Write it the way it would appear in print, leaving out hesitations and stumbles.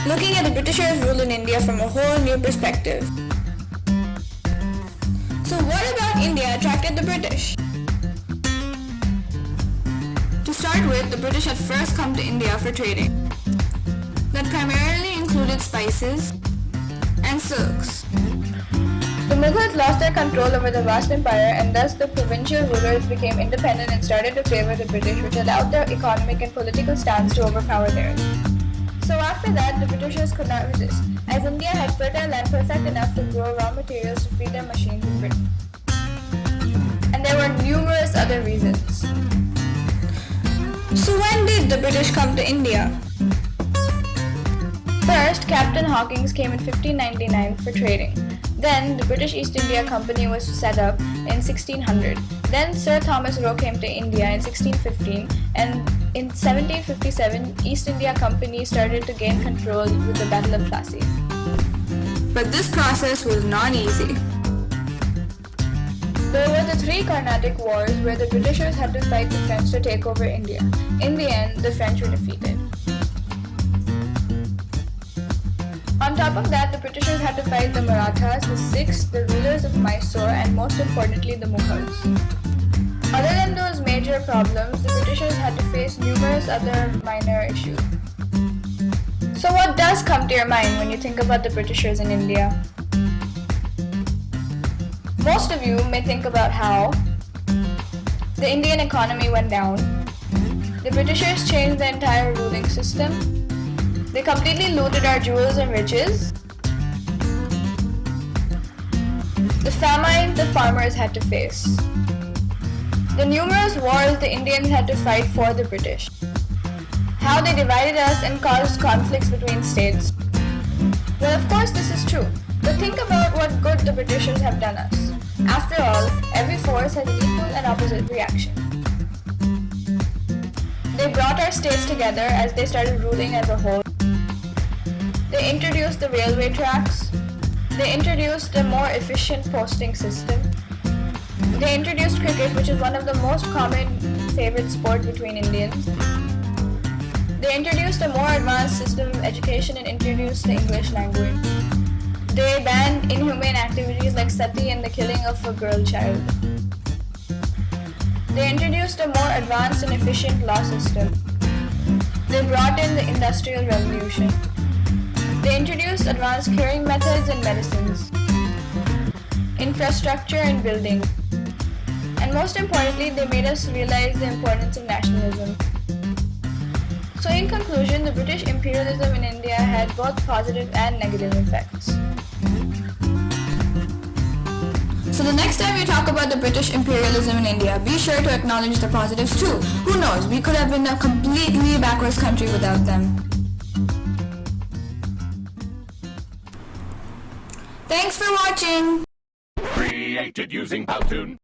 looking at the Britishers' rule in India from a whole new perspective. So what about India attracted the British? To start with, the British had first come to India for trading. That primarily included spices and silks. The Mughals lost their control over the vast empire, and thus the provincial rulers became independent and started to favor the British, which allowed their economic and political stance to overpower theirs. So after that, the Britishers could not resist, as India had fertile land perfect enough to grow raw materials to feed their machines in Britain. And there were numerous other reasons. So when did the British come to India? First, Captain Hawkins came in 1599 for trading. Then, the British East India Company was set up in 1600. Then, Sir Thomas Roe came to India in 1615, and in 1757, East India Company started to gain control with the Battle of Plassey. But this process was not easy. There were the three Carnatic Wars where the Britishers had to fight the French to take over India. In the end, the French were defeated. On top of that, the Britishers had to fight the Marathas, the Sikhs, the rulers of Mysore, and most importantly, the Mughals. Other than those major problems, the Britishers had to face numerous other minor issues. So what does come to your mind when you think about the Britishers in India? Most of you may think about how the Indian economy went down, the Britishers changed the entire ruling system, they completely looted our jewels and riches, the famine the farmers had to face, the numerous wars the Indians had to fight for the British, how they divided us and caused conflicts between states. Well, of course this is true, but think about what good the Britishers have done us. After all, every force has an equal and opposite reaction. They brought our states together as they started ruling as a whole. They introduced the railway tracks. They introduced a more efficient posting system. They introduced cricket, which is one of the most common favorite sport between Indians. They introduced a more advanced system of education and introduced the English language. They banned inhumane activities like sati and the killing of a girl child. They introduced a more advanced and efficient law system. They brought in the Industrial Revolution. They introduced advanced curing methods and medicines, infrastructure and building, and most importantly, they made us realize the importance of nationalism. So in conclusion, the British imperialism in India had both positive and negative effects. So the next time you talk about the British imperialism in India, be sure to acknowledge the positives too. Who knows, we could have been a completely backwards country without them. Thanks for watching! Created using Powtoon.